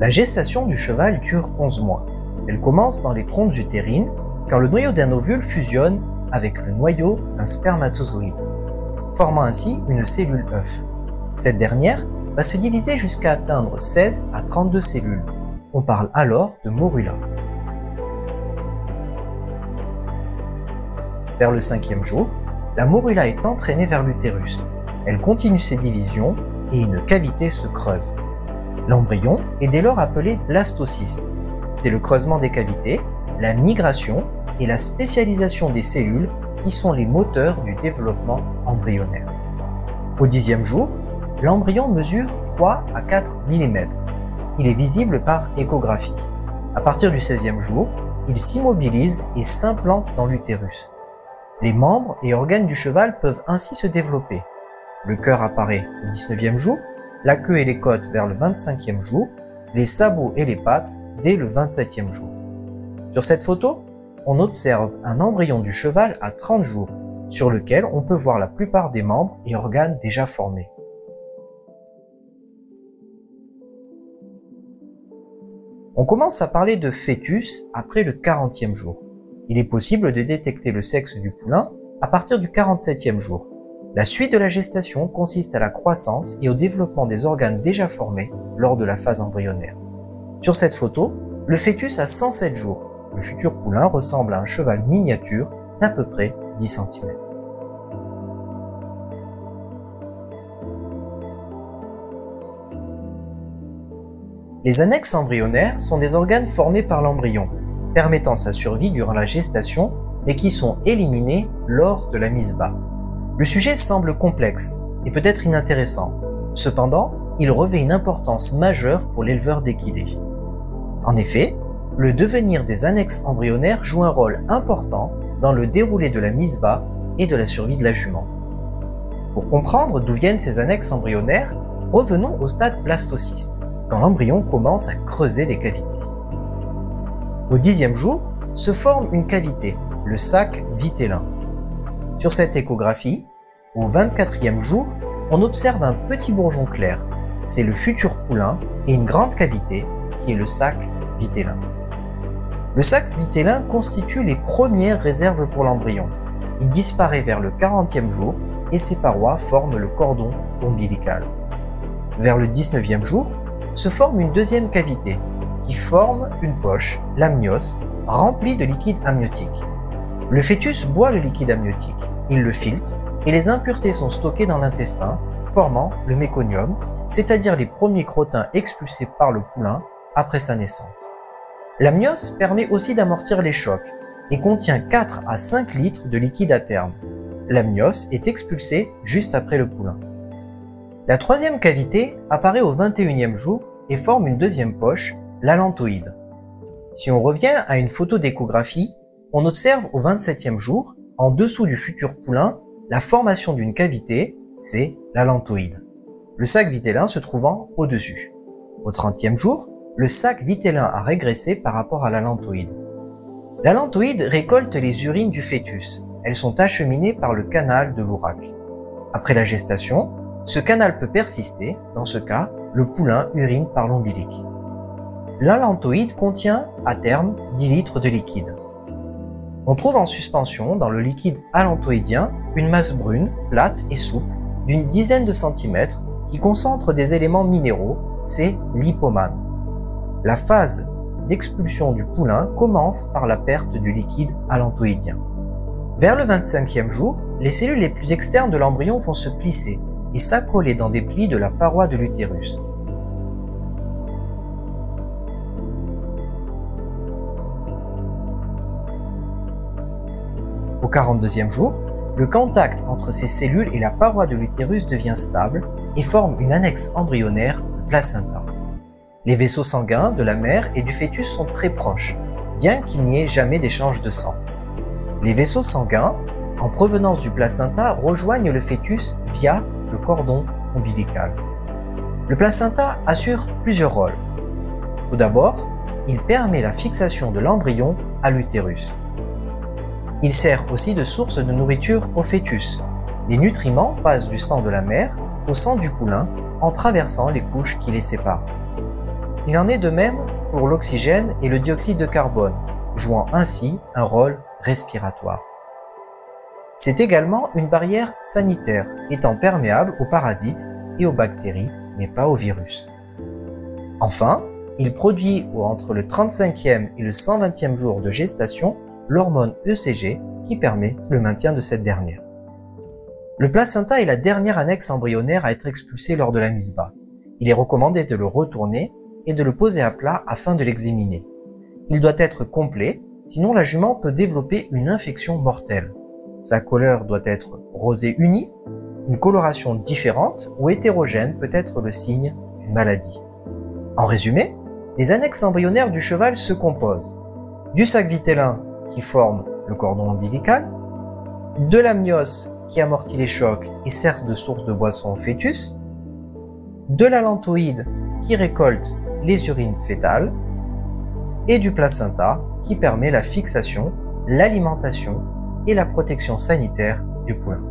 La gestation du cheval dure 11 mois. Elle commence dans les trompes utérines quand le noyau d'un ovule fusionne avec le noyau d'un spermatozoïde, formant ainsi une cellule œuf. Cette dernière va se diviser jusqu'à atteindre 16 à 32 cellules. On parle alors de morula. Vers le 5e jour, la morula est entraînée vers l'utérus. Elle continue ses divisions et une cavité se creuse. L'embryon est dès lors appelé blastocyste. C'est le creusement des cavités, la migration et la spécialisation des cellules qui sont les moteurs du développement embryonnaire. Au 10e jour, l'embryon mesure 3 à 4 mm. Il est visible par échographie. À partir du 16e jour, il s'immobilise et s'implante dans l'utérus. Les membres et organes du cheval peuvent ainsi se développer. Le cœur apparaît au 19e jour, la queue et les côtes vers le 25e jour, les sabots et les pattes dès le 27e jour. Sur cette photo, on observe un embryon du cheval à 30 jours, sur lequel on peut voir la plupart des membres et organes déjà formés. On commence à parler de fœtus après le 40e jour. Il est possible de détecter le sexe du poulain à partir du 47e jour. La suite de la gestation consiste à la croissance et au développement des organes déjà formés lors de la phase embryonnaire. Sur cette photo, le fœtus a 107 jours. Le futur poulain ressemble à un cheval miniature d'à peu près 10 cm. Les annexes embryonnaires sont des organes formés par l'embryon, permettant sa survie durant la gestation, mais qui sont éliminés lors de la mise bas. Le sujet semble complexe et peut-être inintéressant. Cependant, il revêt une importance majeure pour l'éleveur d'équidés. En effet, le devenir des annexes embryonnaires joue un rôle important dans le déroulé de la mise bas et de la survie de la jument. Pour comprendre d'où viennent ces annexes embryonnaires, revenons au stade blastocyste, quand l'embryon commence à creuser des cavités. Au 10e jour, se forme une cavité, le sac vitellin. Sur cette échographie, au 24e jour, on observe un petit bourgeon clair. C'est le futur poulain et une grande cavité qui est le sac vitellin. Le sac vitellin constitue les premières réserves pour l'embryon. Il disparaît vers le 40e jour et ses parois forment le cordon ombilical. Vers le 19e jour, se forme une deuxième cavité qui forme une poche, l'amnios, remplie de liquide amniotique. Le fœtus boit le liquide amniotique, il le filtre et les impuretés sont stockées dans l'intestin, formant le méconium, c'est-à-dire les premiers crottins expulsés par le poulain après sa naissance. L'amnios permet aussi d'amortir les chocs et contient 4 à 5 litres de liquide à terme. L'amnios est expulsé juste après le poulain. La troisième cavité apparaît au 21e jour et forme une deuxième poche, l'allantoïde. Si on revient à une photo d'échographie, on observe au 27e jour, en dessous du futur poulain, la formation d'une cavité, c'est l'allantoïde. Le sac vitellin se trouvant au-dessus. Au 30e jour, le sac vitellin a régressé par rapport à l'allantoïde. L'allantoïde récolte les urines du fœtus. Elles sont acheminées par le canal de l'Ourac. Après la gestation, ce canal peut persister. Dans ce cas, le poulain urine par l'ombilic. L'allantoïde contient, à terme, 10 litres de liquide. On trouve en suspension dans le liquide allantoïdien une masse brune, plate et souple d'une dizaine de centimètres qui concentre des éléments minéraux, c'est l'hypomane. La phase d'expulsion du poulain commence par la perte du liquide allantoïdien. Vers le 25e jour, les cellules les plus externes de l'embryon vont se plisser et s'accoler dans des plis de la paroi de l'utérus. Au 42e jour, le contact entre ces cellules et la paroi de l'utérus devient stable et forme une annexe embryonnaire, le placenta. Les vaisseaux sanguins de la mère et du fœtus sont très proches, bien qu'il n'y ait jamais d'échange de sang. Les vaisseaux sanguins, en provenance du placenta, rejoignent le fœtus via le cordon ombilical. Le placenta assure plusieurs rôles. Tout d'abord, il permet la fixation de l'embryon à l'utérus. Il sert aussi de source de nourriture au fœtus. Les nutriments passent du sang de la mère au sang du poulain en traversant les couches qui les séparent. Il en est de même pour l'oxygène et le dioxyde de carbone, jouant ainsi un rôle respiratoire. C'est également une barrière sanitaire, étant perméable aux parasites et aux bactéries, mais pas aux virus. Enfin, il produit entre le 35e et le 120e jour de gestation l'hormone ECG qui permet le maintien de cette dernière. Le placenta est la dernière annexe embryonnaire à être expulsée lors de la mise bas. Il est recommandé de le retourner et de le poser à plat afin de l'examiner. Il doit être complet, sinon la jument peut développer une infection mortelle. Sa couleur doit être rosée unie, une coloration différente ou hétérogène peut être le signe d'une maladie. En résumé, les annexes embryonnaires du cheval se composent du sac vitellin qui forme le cordon ombilical, de l'amnios qui amortit les chocs et sert de source de boisson au fœtus, de l'allantoïde qui récolte les urines fétales et du placenta qui permet la fixation, l'alimentation et la protection sanitaire du poulain.